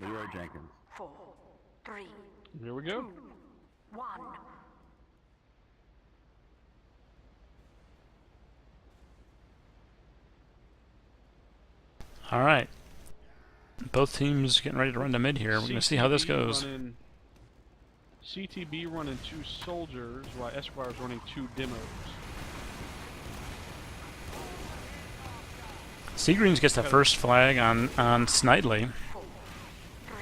Leroy Jenkins. 4, 3, Here we go. 1. All right. Both teams getting ready to run to mid here. We're going to see how this goes. CTB running 2 soldiers, while Esquire's running 2 demos. Seagreens gets the first flag on Snidely.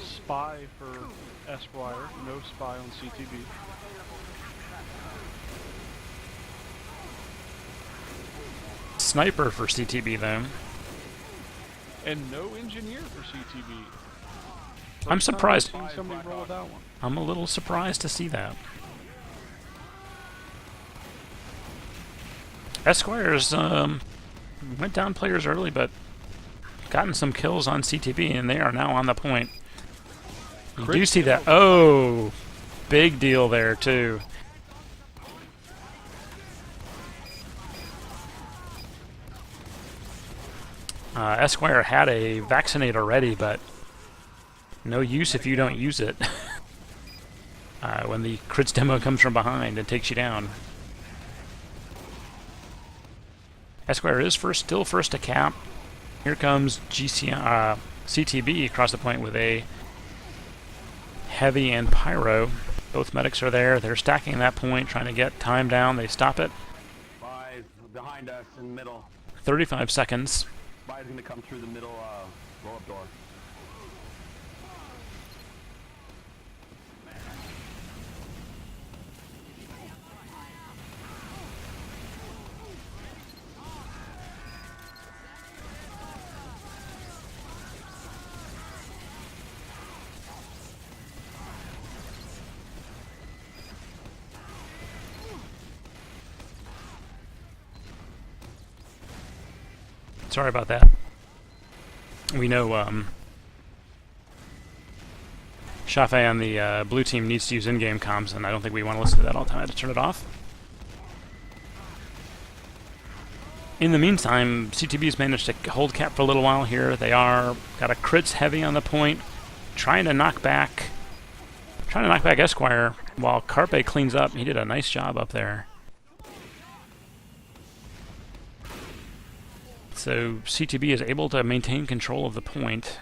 Spy for Esquire, no spy on CTB. Sniper for CTB though. And no engineer for CTB. I'm surprised. Somebody roll that one. I'm a little surprised to see that. Esquire's went down players early, but gotten some kills on CTB, and they are now on the point. You do see that. Oh, big deal there, too. Esquire had a vaccinate already, but no use if you don't use it. When the crits demo comes from behind and takes you down. Esquire is still first to cap. Here comes CTB across the point with a heavy and pyro. Both medics are there. They're stacking that point, trying to get time down. They stop it. 5 behind us in the middle. 35 seconds. Spy's going to come through the middle roll-up door. Sorry about that. We know Shafe on the blue team needs to use in-game comms, and I don't think we want to listen to that all the time. I had to turn it off. In the meantime, CTB's managed to hold cap for a little while here. They are got a crits heavy on the point, trying to knock back Esquire while Carpe cleans up. He did a nice job up there. So CTB is able to maintain control of the point.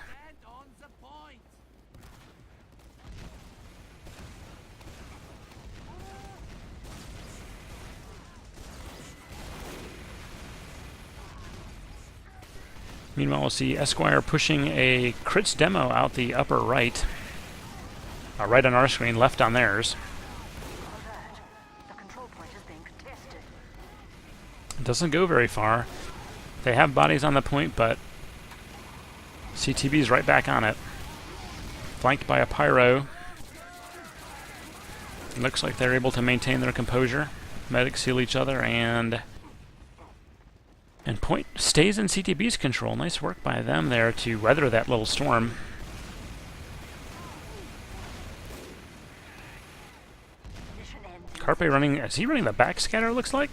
Meanwhile, we'll see Esquire pushing a crits demo out the upper right. Right on our screen, left on theirs. It doesn't go very far. They have bodies on the point, but CTB's right back on it. Flanked by a pyro. It looks like they're able to maintain their composure. Medics heal each other, and point stays in CTB's control. Nice work by them there to weather that little storm. Carpe running, is he running the backscatter, looks like?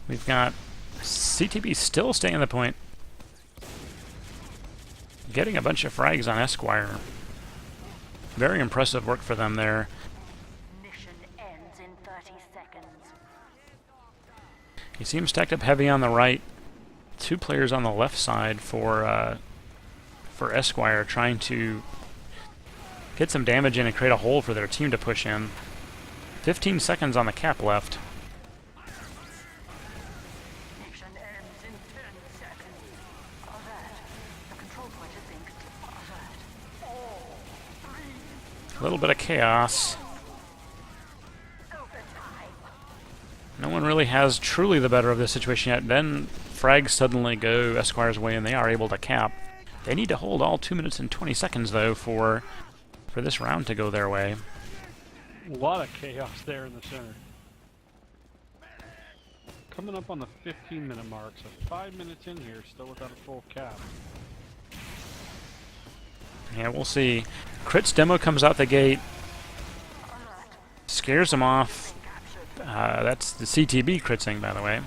We've got CTB still staying the point. Getting a bunch of frags on Esquire. Very impressive work for them there. Mission ends in 30 seconds. You see him stacked up heavy on the right. 2 players on the left side for Esquire, trying to get some damage in and create a hole for their team to push in. 15 seconds on the cap left. Mission ends in 10 seconds. Alert. The control point is being alert. 4, 3. A little bit of chaos. Overtime. No one really has truly the better of this situation yet. Then frags suddenly go Esquire's way, and they are able to cap. They need to hold all 2 minutes and 20 seconds, though, for this round to go their way. A lot of chaos there in the center. Coming up on the 15-minute mark, so 5 minutes in here, still without a full cap. Yeah, we'll see. Crit's demo comes out the gate. Scares him off. That's the CTB Critzing, by the way.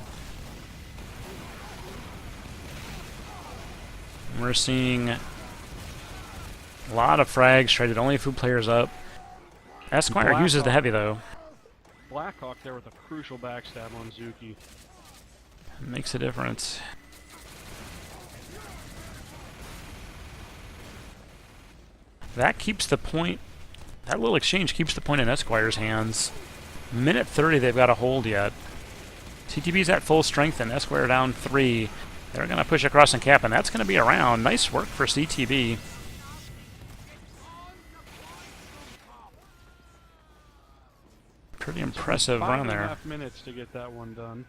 We're seeing a lot of frags traded, only a few players up. Esquire uses the heavy, though. Blackhawk there with a crucial backstab on Zuki. Makes a difference. That keeps the point. That little exchange keeps the point in Esquire's hands. Minute 30, they've got a hold yet. CTB's at full strength and Esquire down 3. They're going to push across and cap, and that's going to be around. Nice work for CTB. Pretty impressive run there. 5.5 minutes to get that one done.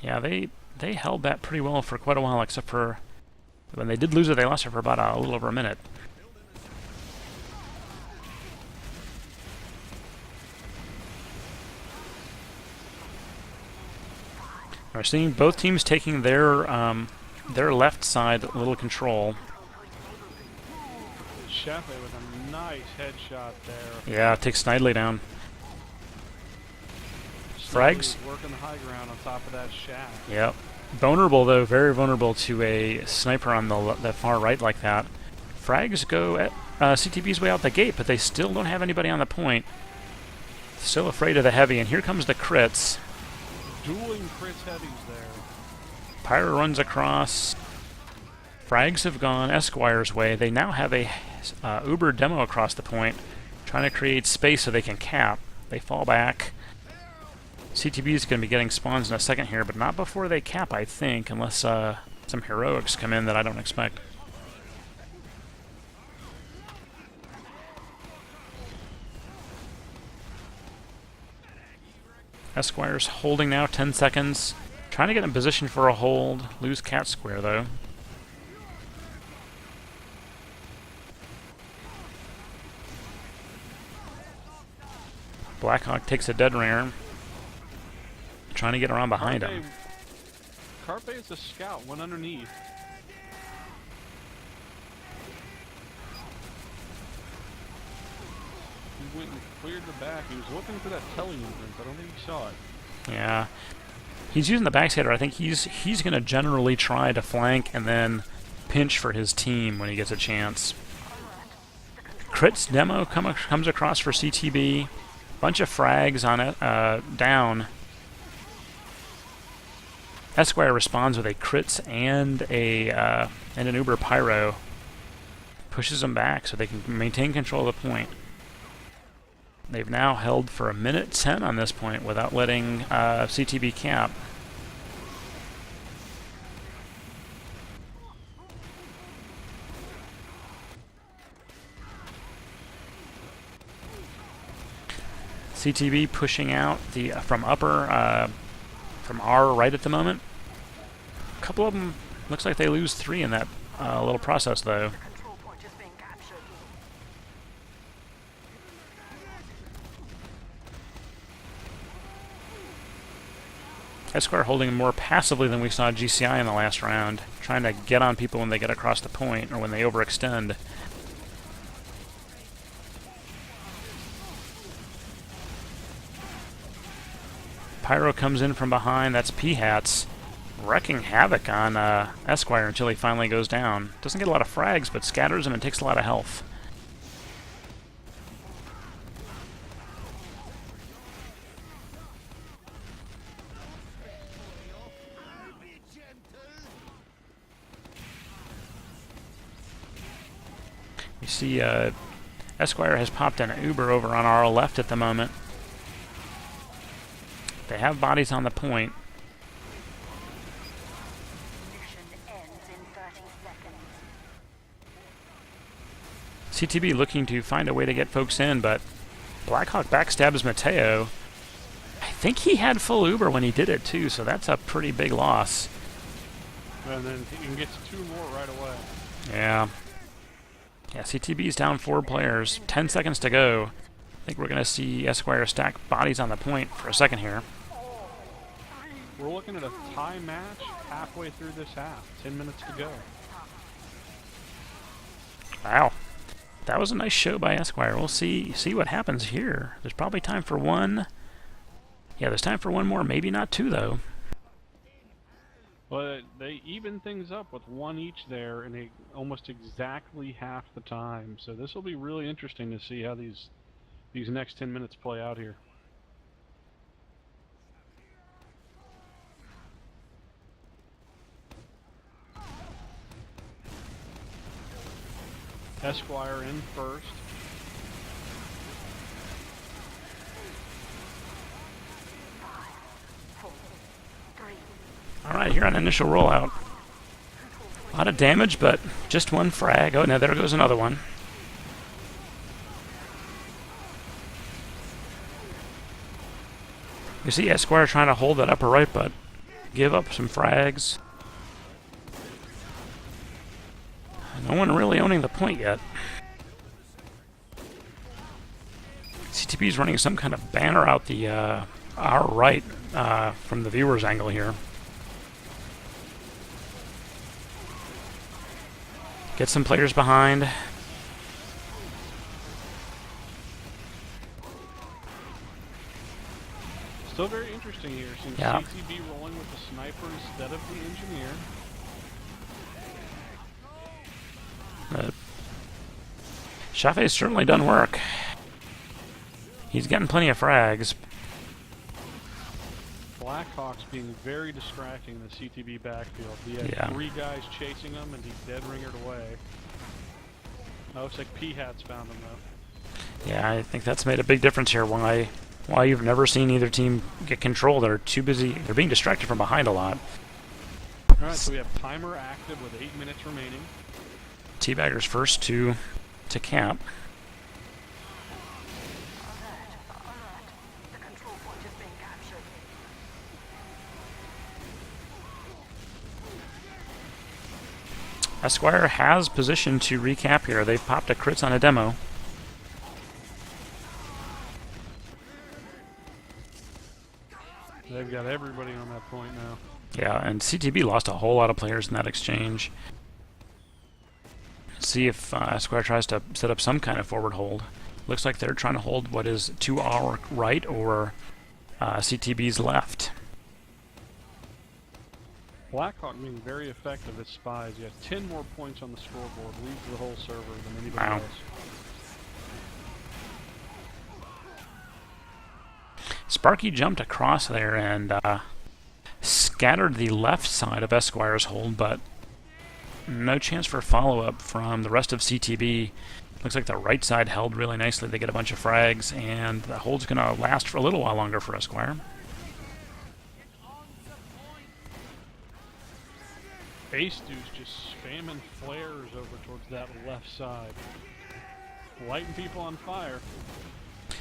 Yeah, they held that pretty well for quite a while, except for when they did lose it, they lost it for about a little over a minute. We're seeing both teams taking their left side a little control. Chafe with a nice headshot there. Yeah, takes Snidely down. Frags? Working the high ground on top of that shaft. Yep. Vulnerable, though, very vulnerable to a sniper on the far right like that. Frags go at CTB's way out the gate, but they still don't have anybody on the point. Still afraid of the heavy, and here comes the crits. Dueling crits heavies there. Pyro runs across. Frags have gone Esquire's way. They now have a Uber demo across the point, trying to create space so they can cap. They fall back. CTB is going to be getting spawns in a second here, but not before they cap, I think, unless some heroics come in that I don't expect. Esquire's holding now, 10 seconds. Trying to get in position for a hold. Lose cat square, though. Blackhawk takes a dead rare. Trying to get around behind him. Carpe is a scout, went underneath. He went and cleared the back. He was looking for that telly movement, but I don't think he saw it. Yeah. He's using the backscatter. I think he's going to generally try to flank and then pinch for his team when he gets a chance. Crit's demo comes across for CTB. Bunch of frags on it, down. Esquire responds with a crits and an Uber Pyro. Pushes them back so they can maintain control of the point. They've now held for 1:10 on this point without letting CTB cap. CTB pushing out from R right at the moment. A couple of them looks like they lose 3 in that little process, though. Control point is being captured. Esquire holding more passively than we saw GCI in the last round, trying to get on people when they get across the point or when they overextend. Pyro comes in from behind. That's P-Hats, wrecking havoc on Esquire until he finally goes down. Doesn't get a lot of frags, but scatters him and takes a lot of health. You see Esquire has popped an Uber over on our left at the moment. They have bodies on the point. Mission ends in 30 seconds. CTB looking to find a way to get folks in, but Blackhawk backstabs Mateo. I think he had full Uber when he did it, too, so that's a pretty big loss. And then he gets 2 more right away. Yeah. Yeah, CTB's down 4 players. 10 seconds to go. I think we're going to see Esquire stack bodies on the point for a second here. We're looking at a tie match halfway through this half. 10 minutes to go. Wow. That was a nice show by Esquire. We'll see what happens here. There's probably time for one. Yeah, there's time for one more. Maybe not two, though. But they even things up with one each there in almost exactly half the time. So this will be really interesting to see how these next 10 minutes play out here. Esquire in first. Alright, here on initial rollout. A lot of damage, but just one frag. Oh, now there goes another one. You see Esquire trying to hold that upper right, but give up some frags. No one really owning the point yet. CTB is running some kind of banner out the our right from the viewer's angle here. Get some players behind. Still very interesting here, since Yeah. CTB rolling with the sniper instead of the engineer. Chaffe's certainly done work. He's getting plenty of frags. Blackhawks being very distracting in the CTB backfield. He had 3 guys chasing him, and he dead-ringered away. Oh, looks like P-Hat's found him, though. Yeah, I think that's made a big difference here. Why you've never seen either team get control. They're too busy. They're being distracted from behind a lot. Alright, so we have timer active with 8 minutes remaining. Teabaggers first to camp. The control point is being captured. Esquire has position to recap here. They've popped a crits on a demo. They've got everybody on that point now. Yeah, and CTB lost a whole lot of players in that exchange. See if Esquire tries to set up some kind of forward hold. Looks like they're trying to hold what is to our right or CTB's left. Blackhawk being very effective as spies. You have 10 more points on the scoreboard, leads the whole server than anybody Wow. else. Sparky jumped across there and scattered the left side of Esquire's hold, but no chance for follow-up from the rest of CTB. Looks like the right side held really nicely. They get a bunch of frags, and the hold's going to last for a little while longer for Esquire. Ace Dude's just spamming flares over towards that left side. Lighting people on fire.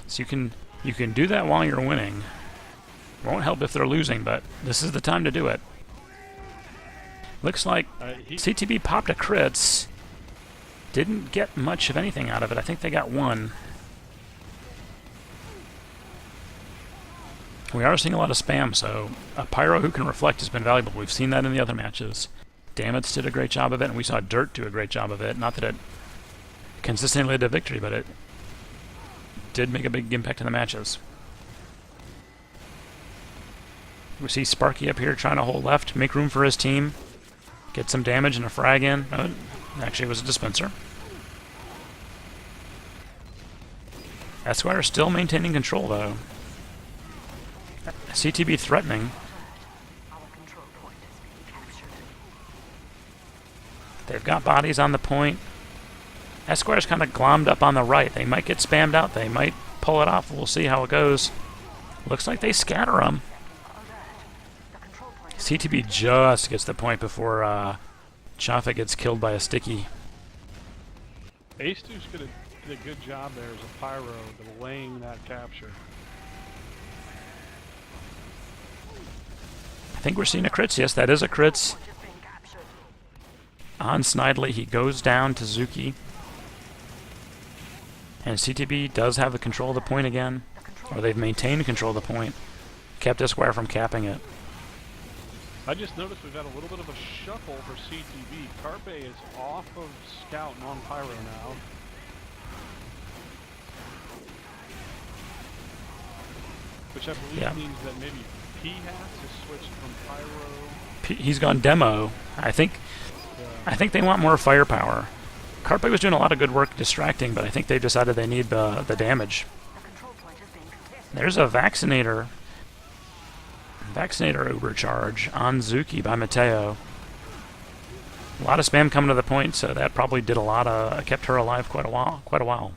So you can do that while you're winning. Won't help if they're losing, but this is the time to do it. Looks like CTB popped a crits. Didn't get much of anything out of it. I think they got one. We are seeing a lot of spam, so a Pyro who can reflect has been valuable. We've seen that in the other matches. Damitz did a great job of it, and we saw Dirt do a great job of it. Not that it consistently led to victory, but it did make a big impact in the matches. We see Sparky up here trying to hold left, make room for his team, get some damage and a frag in. Actually, it was a dispenser. Esquire still maintaining control, though. CTB threatening. Our control point is being captured. They've got bodies on the point. Esquire's kind of glommed up on the right. They might get spammed out. They might pull it off. We'll see how it goes. Looks like they scatter them. CTB just gets the point before Chaffa gets killed by a sticky. Ace Dude's did a good job there as a Pyro, delaying that capture. I think we're seeing a crits. Yes, that is a crits. Point is being captured. On Snidely, he goes down to Zuki. And CTB does have the control of the point again, or they've maintained control of the point, kept Esquire from capping it. I just noticed we've had a little bit of a shuffle for CTB. Carpe is off of Scout and on Pyro now. Which I believe means that maybe P-Hats has switched from Pyro. He's gone demo. I think they want more firepower. Carpe was doing a lot of good work distracting, but I think they've decided they need the damage. There's a Vaccinator overcharge on Zuki by Mateo. A lot of spam coming to the point, so that probably did a lot of kept her alive quite a while.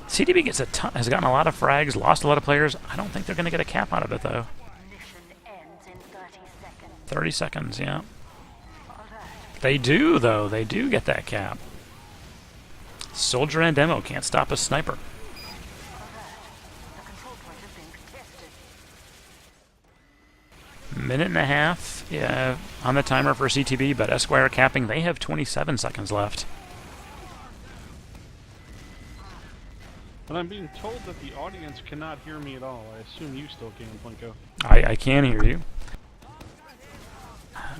CTB has gotten a lot of frags, lost a lot of players. I don't think they're going to get a cap out of it though. Mission ends in 30 seconds. 30 seconds, yeah. They do though. They do get that cap. Soldier and demo can't stop a sniper. Minute and a half, yeah, on the timer for CTB, but Esquire capping, they have 27 seconds left. And I'm being told that the audience cannot hear me at all. I assume you still can, Plinko. I can hear you.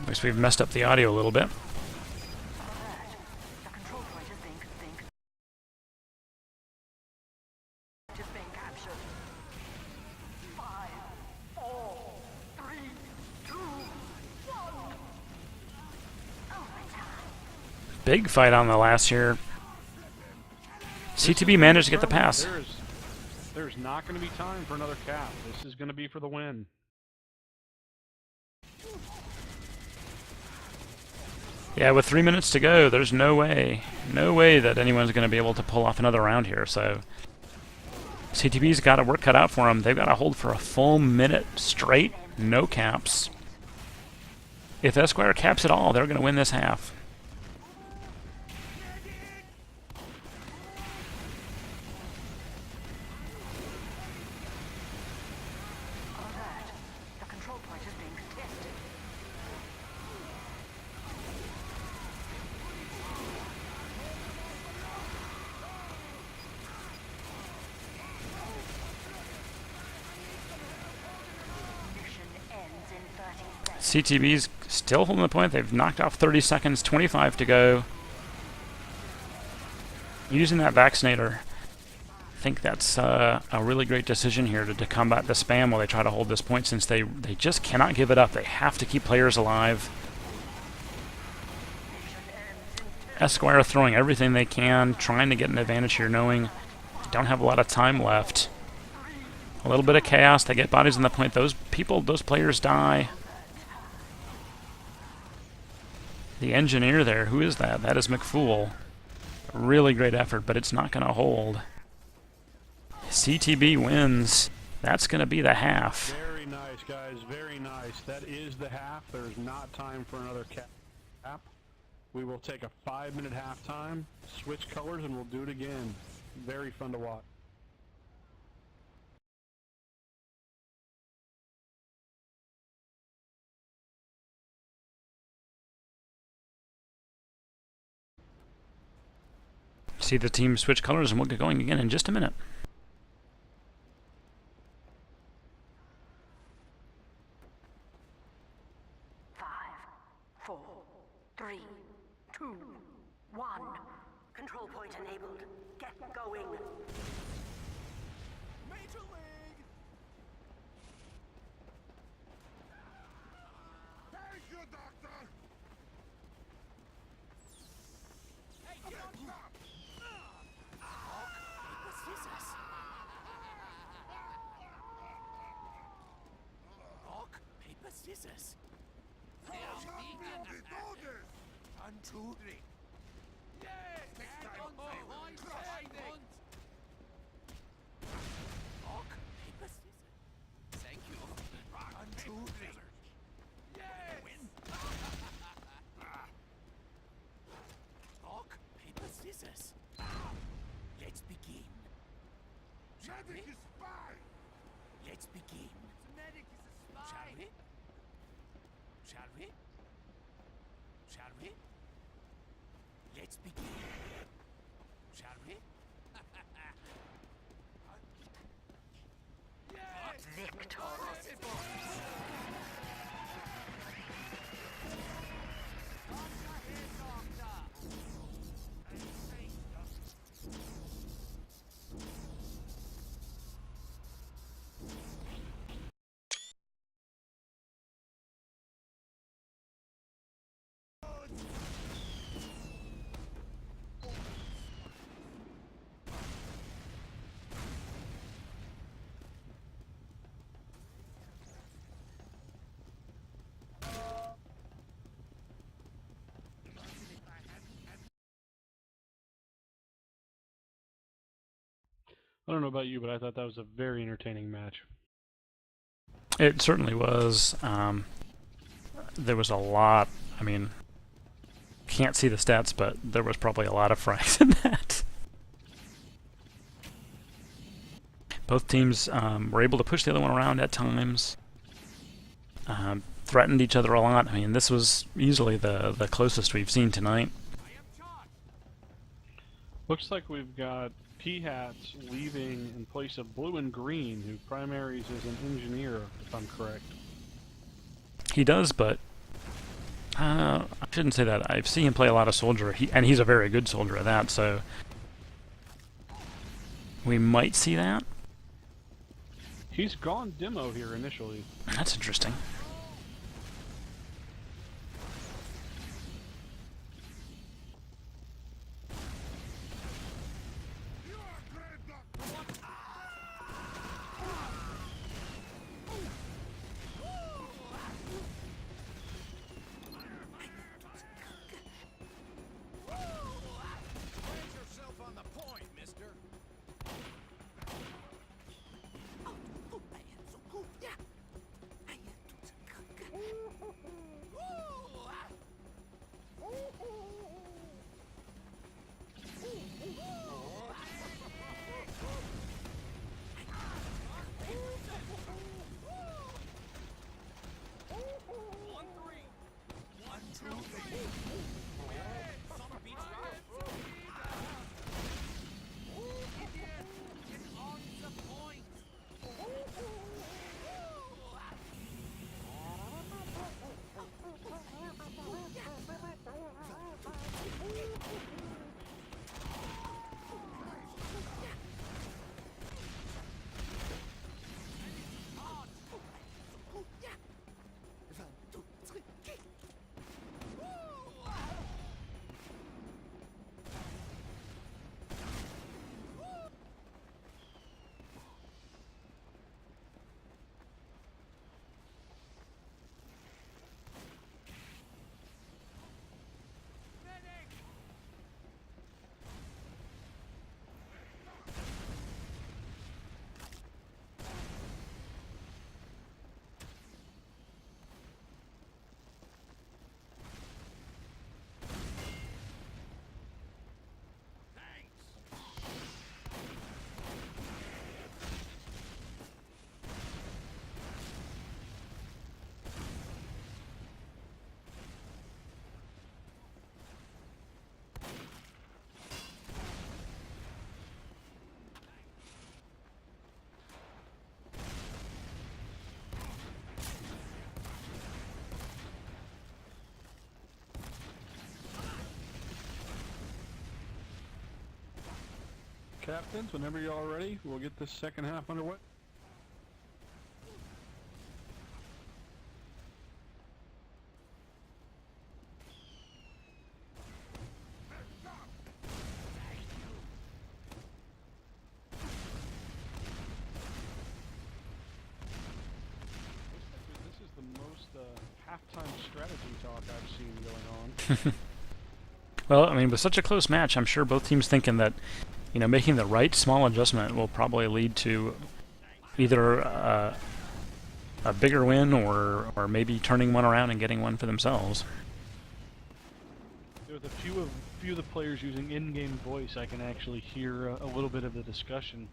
Looks we've messed up the audio a little bit. Big fight on the last here. CTB managed to get the pass. There's not going to be time for another cap. This is going to be for the win. Yeah, with 3 minutes to go, there's no way that anyone's going to be able to pull off another round here. So CTB's got a work cut out for them. They've got to hold for a full minute straight, no caps. If Esquire caps it all, they're going to win this half. CTB's still holding the point. They've knocked off 30 seconds, 25 to go. Using that Vaccinator, I think that's a really great decision here to combat the spam while they try to hold this point, since they just cannot give it up. They have to keep players alive. Esquire throwing everything they can, trying to get an advantage here, knowing they don't have a lot of time left. A little bit of chaos, they get bodies on the point. Those players die. The engineer there, who is that? That is McFool. Really great effort, but it's not going to hold. CTB wins. That's going to be the half. Very nice, guys. Very nice. That is the half. There's not time for another cap. We will take a 5-minute halftime, switch colors, and we'll do it again. Very fun to watch. See the team switch colors, and we'll get going again in just a minute. Five, 4, 3, 2, 1. Control point enabled. Get going. Major League! Thank you, Doctor! Hey, get on top! Rock, paper, scissors. Rock, paper, scissors. 1, 2, 3. Next time, rock, paper, scissors. Thank you. 1, 2, 3. Win. Rock, paper, scissors. Let's begin. Medic is spy. Let's begin. Medic is a spy. Shall we? Shall we? Shall we? Let's begin. I don't know about you, but I thought that was a very entertaining match. It certainly was. There was a lot. I mean, can't see the stats, but there was probably a lot of frags in that. Both teams were able to push the other one around at times. Threatened each other a lot. I mean, this was easily the closest we've seen tonight. Looks like we've got P-Hats leaving in place of Blue and Green, who primaries as an engineer, if I'm correct. He does, but I shouldn't say that. I've seen him play a lot of soldier, and he's a very good soldier at that, so we might see that. He's gone demo here initially. That's interesting. Captains, whenever y'all are ready, we'll get this second half underway. This is the most halftime strategy talk I've seen going on. Well, I mean, with such a close match, I'm sure both teams thinking that, you know, making the right small adjustment will probably lead to either a bigger win or maybe turning one around and getting one for themselves. With a few of the players using in-game voice, I can actually hear a little bit of the discussion.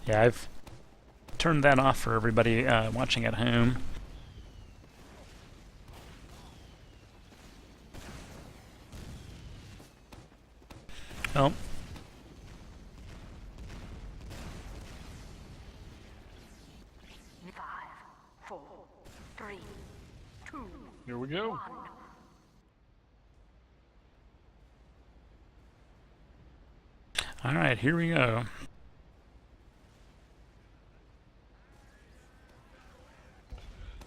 Yeah, I've turned that off for everybody watching at home. Well, go. All right, here we go.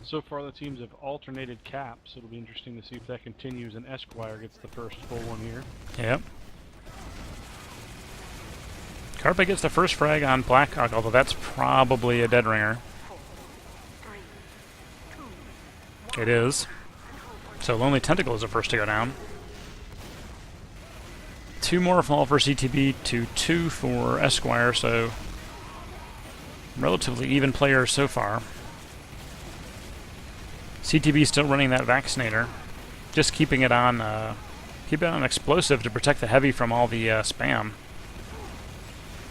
So far, the teams have alternated caps. It'll be interesting to see if that continues and Esquire gets the first full one here. Yep. Carpe gets the first frag on Blackhawk, although that's probably a dead ringer. It is. So Lonely Tentacle is the first to go down. 2 more fall for CTB to 2 for Esquire, so relatively even players so far. CTB still running that Vaccinator, just keeping it on explosive to protect the heavy from all the spam.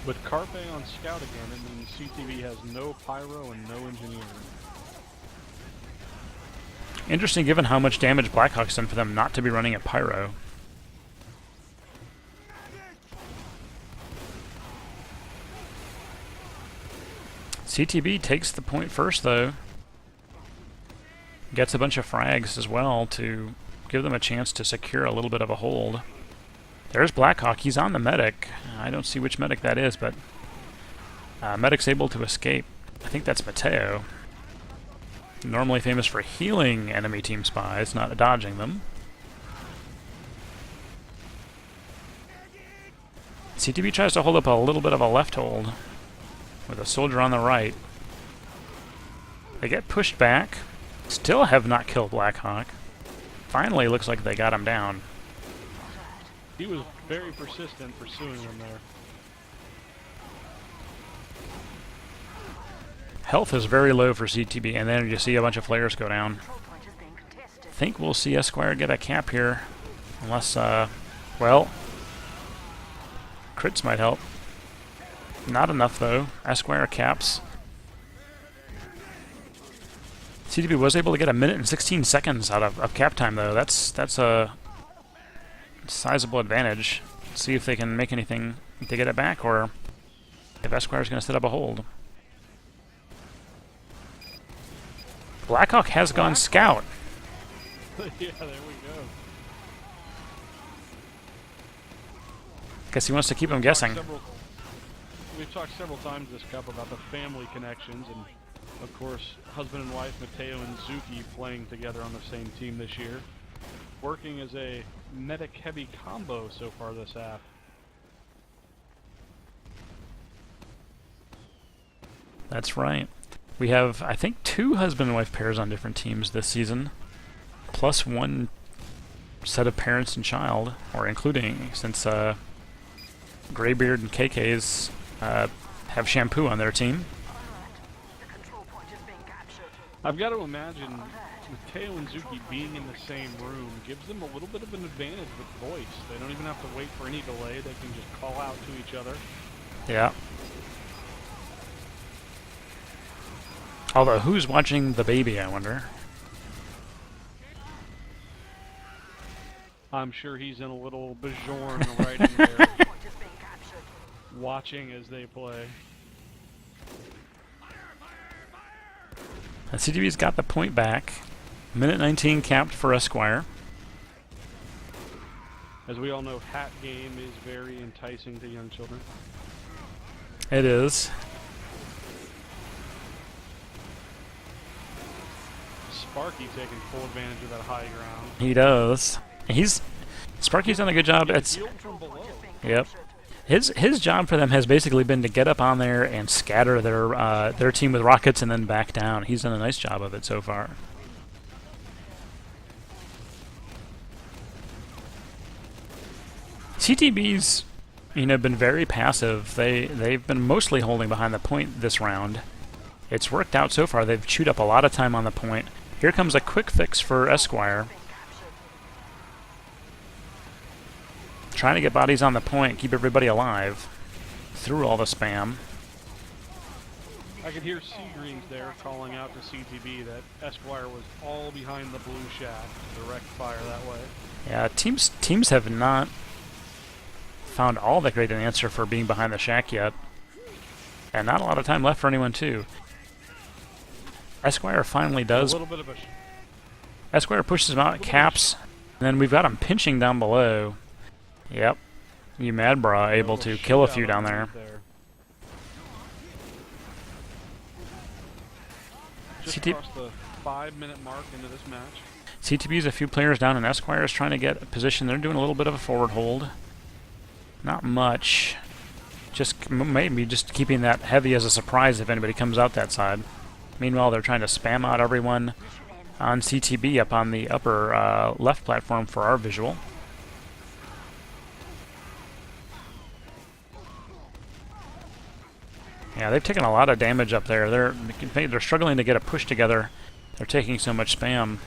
With Carpe on scout again, it means CTB has no pyro and no engineer. Interesting given how much damage Blackhawk's done for them not to be running a pyro. CTB takes the point first though. Gets a bunch of frags as well to give them a chance to secure a little bit of a hold. There's Blackhawk. He's on the medic. I don't see which medic that is, but medic's able to escape. I think that's Mateo. Normally famous for healing enemy team spies, not dodging them. CTB tries to hold up a little bit of a left hold with a soldier on the right. They get pushed back. Still have not killed Blackhawk. Finally, looks like they got him down. He was very persistent pursuing them there. Health is very low for CTB, and then you see a bunch of flares go down. Think we'll see Esquire get a cap here. Unless, well, crits might help. Not enough, though. Esquire caps. CTB was able to get 1 minute and 16 seconds out of cap time, though. That's a sizable advantage. See if they can make anything to get it back, or if Esquire's going to set up a hold. Blackhawk has gone scout. Yeah, there we go. Guess he wants to keep him guessing. We've talked several times this cup about the family connections, and of course, husband and wife Mateo and Zuki playing together on the same team this year. Working as a medic-heavy combo so far this half. That's right. We have, I think, 2 husband and wife pairs on different teams this season, plus 1 set of parents and child, or including, since Graybeard and KK's have Shampoo on their team. I've got to imagine Mateo and Zuki being in the same room gives them a little bit of an advantage with voice. They don't even have to wait for any delay. They can just call out to each other. Yeah. Although, who's watching the baby, I wonder? I'm sure he's in a little Bajorn right in there, watching as they play. And CTB's got the point back. 1 minute 19 capped for Esquire. As we all know, hat game is very enticing to young children. It is. Sparky taking full advantage of that high ground. He does. Sparky's done a good job. Yep. His job for them has basically been to get up on there and scatter their team with rockets and then back down. He's done a nice job of it so far. CTB's, been very passive. They've been mostly holding behind the point this round. It's worked out so far. They've chewed up a lot of time on the point. Here comes a quick fix for Esquire. Trying to get bodies on the point, keep everybody alive through all the spam. I could hear Seagreens there calling out to CTB that Esquire was all behind the blue shack. Direct fire that way. Yeah, teams have not found all that great an answer for being behind the shack yet. And not a lot of time left for anyone too. Esquire finally does. Esquire pushes him out, caps, and then we've got him pinching down below. Yep. You Madbra able to kill a few down there. Just crossed the 5-minute mark into this match. CTB's a few players down, and Esquire's trying to get a position. They're doing a little bit of a forward hold. Not much. Just maybe just keeping that heavy as a surprise if anybody comes out that side. Meanwhile, they're trying to spam out everyone on CTB up on the upper left platform for our visual. Yeah, they've taken a lot of damage up there. They're struggling to get a push together. They're taking so much spam.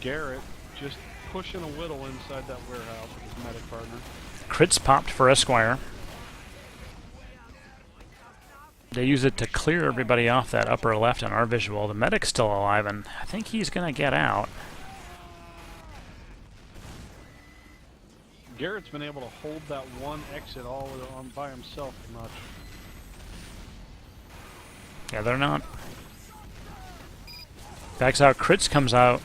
Garrett just pushing a whittle inside that warehouse with his medic partner. Crits popped for Esquire. They use it to clear everybody off that upper left on our visual. The medic's still alive, and I think he's going to get out. Garrett's been able to hold that one exit all on by himself much. Yeah, they're not. Backs out. Crits comes out.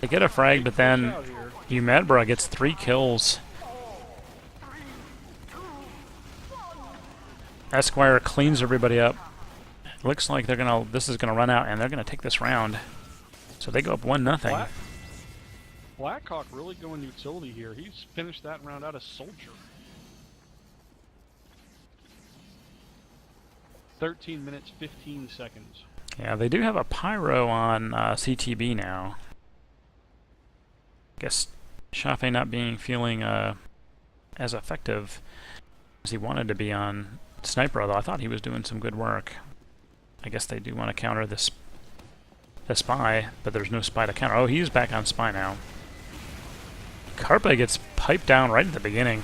They get a frag, but then Madbra gets 3 kills. Esquire cleans everybody up. It looks like this is gonna run out, and they're gonna take this round. So they go up 1-0. Blackhawk really going utility here. He's finished that round out as soldier. 13 minutes, 15 seconds. Yeah, they do have a pyro on CTB now. Guess Shafe not feeling as effective as he wanted to be on Sniper, although I thought he was doing some good work. I guess they do want to counter the spy, but there's no spy to counter. Oh, he's back on spy now. Carpe gets piped down right at the beginning.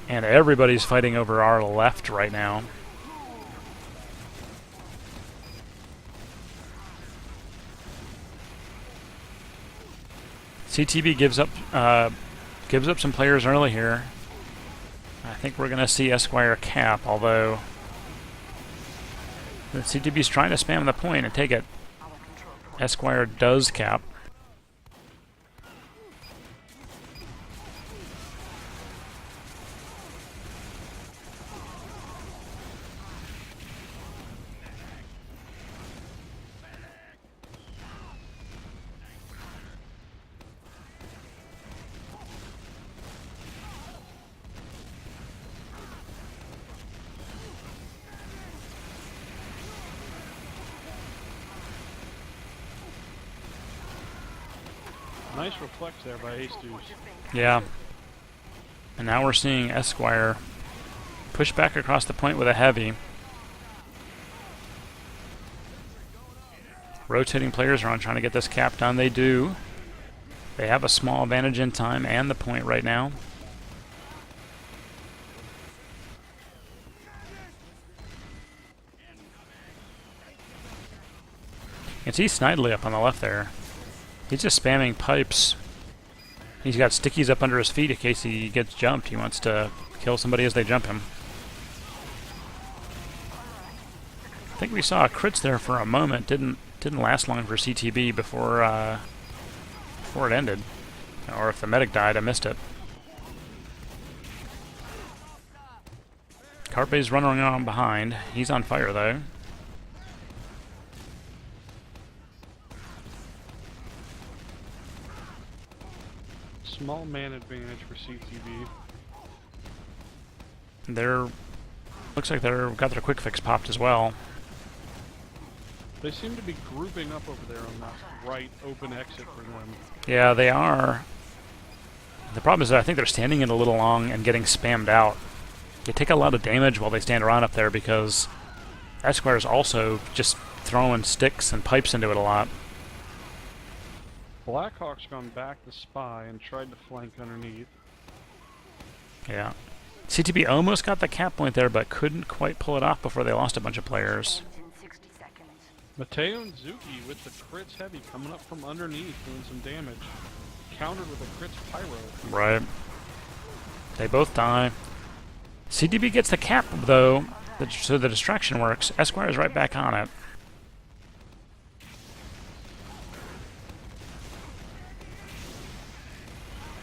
And everybody's fighting over our left right now. CTB gives up some players early here. I think we're going to see Esquire cap, although the CTB's trying to spam the point and take it. Esquire does cap. Nice reflex there by Ace Deuce. Yeah. And now we're seeing Esquire push back across the point with a heavy. Rotating players are on trying to get this cap done. They do. They have a small advantage in time and the point right now. You can see Snidely up on the left there. He's just spamming pipes. He's got stickies up under his feet in case he gets jumped. He wants to kill somebody as they jump him. I think we saw crits there for a moment. Didn't last long for CTB before it ended. Or if the medic died, I missed it. Carpe's running around behind. He's on fire though. Small man advantage for CTB. Looks like they've got their quick fix popped as well. They seem to be grouping up over there on that right open exit for them. Yeah, they are. The problem is that I think they're standing it a little long and getting spammed out. They take a lot of damage while they stand around up there because Esquire's also just throwing sticks and pipes into it a lot. Blackhawk's gone back to spy and tried to flank underneath. Yeah. CTB almost got the cap point there, but couldn't quite pull it off before they lost a bunch of players. Mateo and Zuki with the crits heavy coming up from underneath doing some damage. Countered with a crits pyro. Right. They both die. CTB gets the cap, though, so the distraction works. Esquire's right back on it.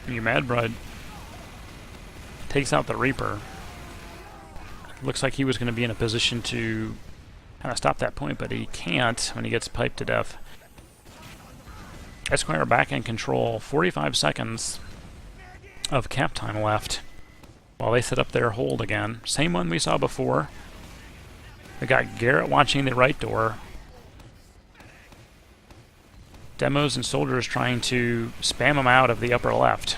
You mad, Bride? Takes out the Reaper. Looks like he was going to be in a position to kind of stop that point, but he can't when he gets piped to death. Esquire back in control. 45 seconds of cap time left while they set up their hold again. Same one we saw before. We got Garrett watching the right door. Demos and soldiers trying to spam them out of the upper left.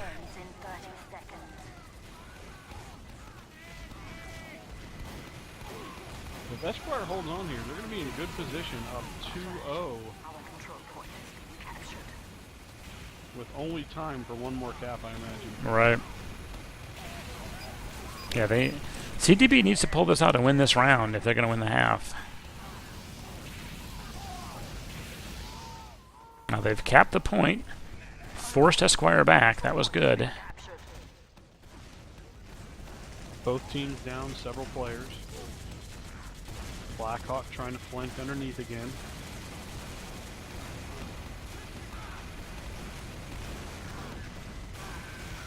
If Esquire holds on here, they're going to be in a good position up 2-0 with only time for one more cap, I imagine. Right. Yeah, CTB needs to pull this out and win this round if they're going to win the half. Now they've capped the point, forced Esquire back. That was good. Both teams down several players. Blackhawk trying to flank underneath again.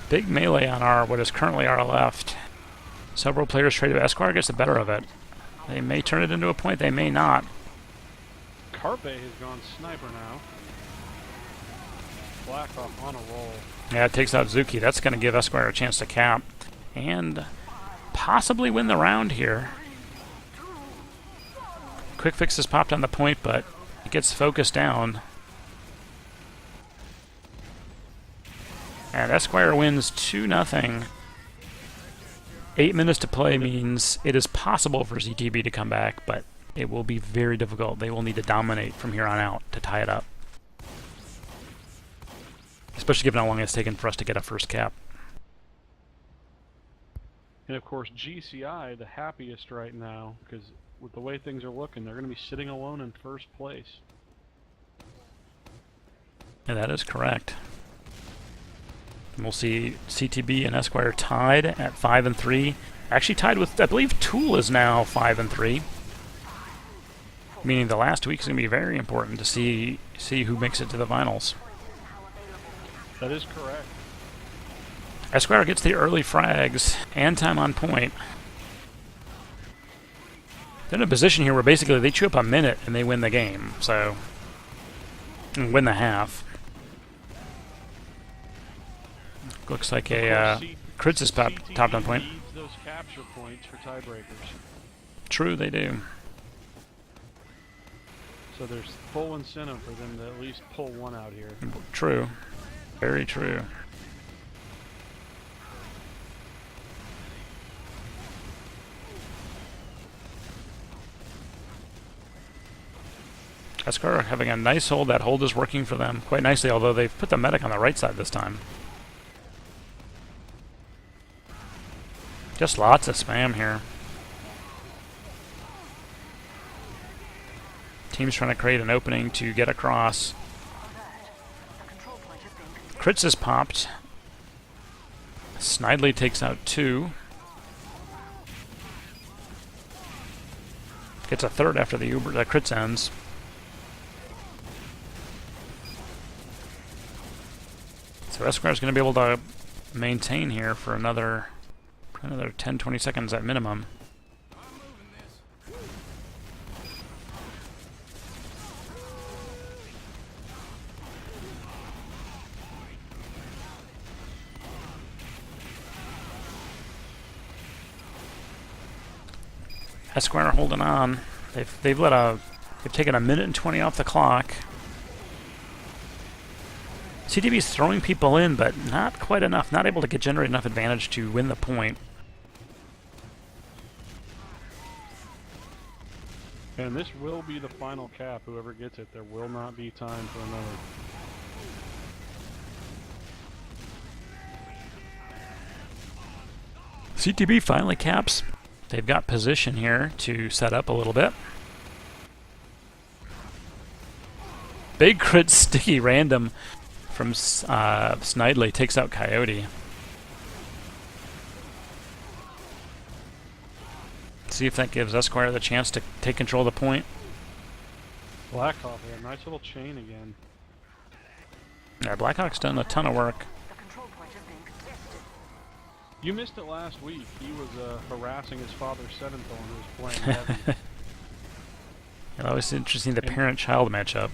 Big melee on what is currently our left. Several players traded. Esquire gets the better of it. They may turn it into a point, they may not. Carpe has gone sniper now. Blackhawk on a roll. Yeah, it takes out Zuki. That's going to give Esquire a chance to cap and possibly win the round here. Quick Fix has popped on the point, but it gets focused down. And Esquire wins 2-0. 8 minutes to play means it is possible for CTB to come back, but it will be very difficult. They will need to dominate from here on out to tie it up. Especially given how long it's taken for us to get a first cap. And of course, GCI, the happiest right now, because with the way things are looking, they're going to be sitting alone in first place. Yeah, that is correct. And we'll see CTB and Esquire tied at 5-3. Actually tied with, I believe, Tool is now 5-3. Meaning the last week is going to be very important to see who makes it to the finals. That is correct. Esquire gets the early frags and time on point. They're in a position here where basically they chew up a minute and they win the game, so and win the half. Looks like a Crits is topped on point. Needs those capture points for tiebreakers. True, they do. So there's full incentive for them to at least pull one out here. True. Very true. Esquire having a nice hold. That hold is working for them quite nicely, although they've put the medic on the right side this time. Just lots of spam here. Team's trying to create an opening to get across. Crits is popped. Snidely takes out 2. Gets a third after the crits ends. So Esquire's going to be able to maintain here for another 10-20 seconds at minimum. Esquire holding on. They've taken a minute and 20 off the clock. CTB's throwing people in, but not quite enough. Not able to generate enough advantage to win the point. And this will be the final cap. Whoever gets it, there will not be time for another. CTB finally caps. They've got position here to set up a little bit. Big crit sticky random from Snidely takes out Coyote. See if that gives Esquire the chance to take control of the point. Blackhawk, a nice little chain again. Yeah, Blackhawk's done a ton of work. You missed it last week. He was harassing his father's seventh who was playing heavy. It was interesting, the parent-child matchup.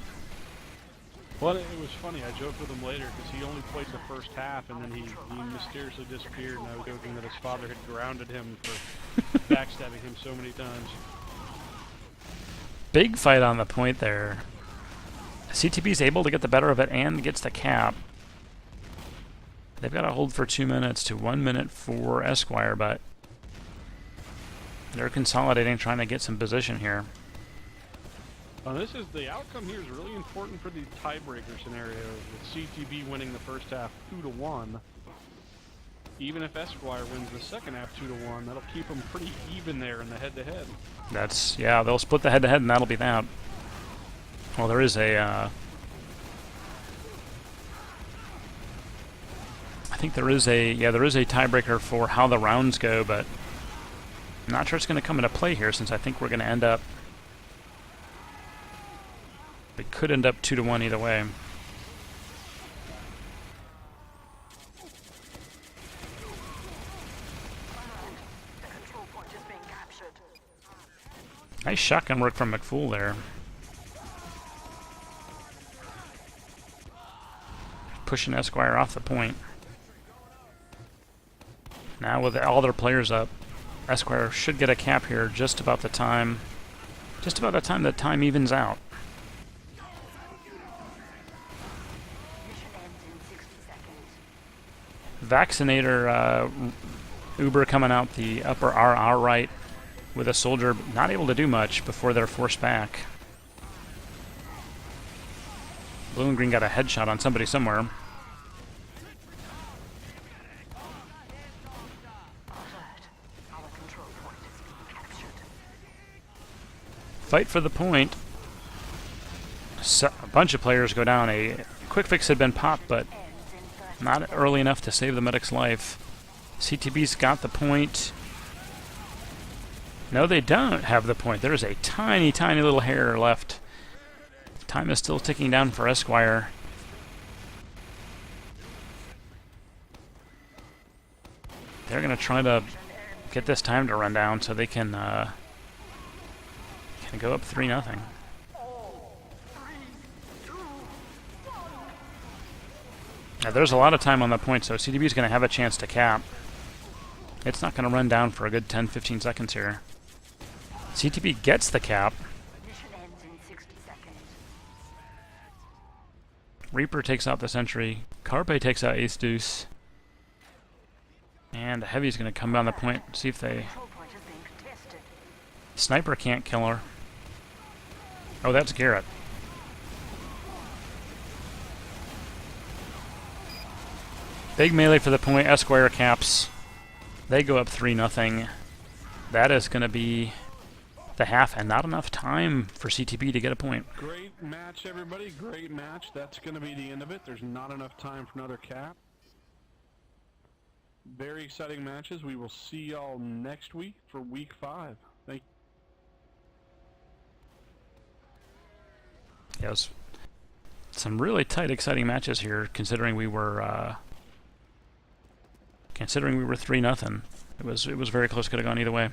Well, it was funny. I joked with him later because he only played the first half, and then he mysteriously disappeared, and I was joking that his father had grounded him for backstabbing him so many times. Big fight on the point there. CTB's able to get the better of it and gets the cap. They've got to hold for 2 minutes to 1 minute for Esquire, but they're consolidating, trying to get some position here. The outcome here is really important for the tiebreaker scenario, with CTB winning the first half 2-1. Even if Esquire wins the second half 2-1, that'll keep them pretty even there in the head-to-head. Yeah, they'll split the head-to-head, and that'll be that. Well, there is a, I think there is a tiebreaker for how the rounds go, but I'm not sure it's going to come into play here, since I think we're going to end up, we could end up 2-1 either way. Nice shotgun work from McFool there. Pushing Esquire off the point. Now with all their players up, Esquire should get a cap here just about the time that time evens out. Vaccinator Uber coming out the upper RR right with a soldier not able to do much before they're forced back. Blue and green got a headshot on somebody somewhere. Fight for the point. So, a bunch of players go down. A quick fix had been popped, but not early enough to save the medic's life. CTB's got the point. No, they don't have the point. There's a tiny, tiny little hair left. Time is still ticking down for Esquire. They're going to try to get this time to run down so they can go up 3-0. Now, there's a lot of time on the point, so CTB is going to have a chance to cap. It's not going to run down for a good 10-15 seconds here. CTB gets the cap. Reaper takes out the sentry. Carpe takes out Ace Deuce. And the Heavy's going to come down the point, see if they... Sniper can't kill her. Oh, that's Garrett. Big melee for the point. Esquire caps. They go up 3-0. That is going to be the half, and not enough time for CTB to get a point. Great match, everybody. Great match. That's going to be the end of it. There's not enough time for another cap. Very exciting matches. We will see y'all next week for week 5. Thank you. Yes. Some really tight, exciting matches here, considering we were 3-0. It was very close. Could have gone either way.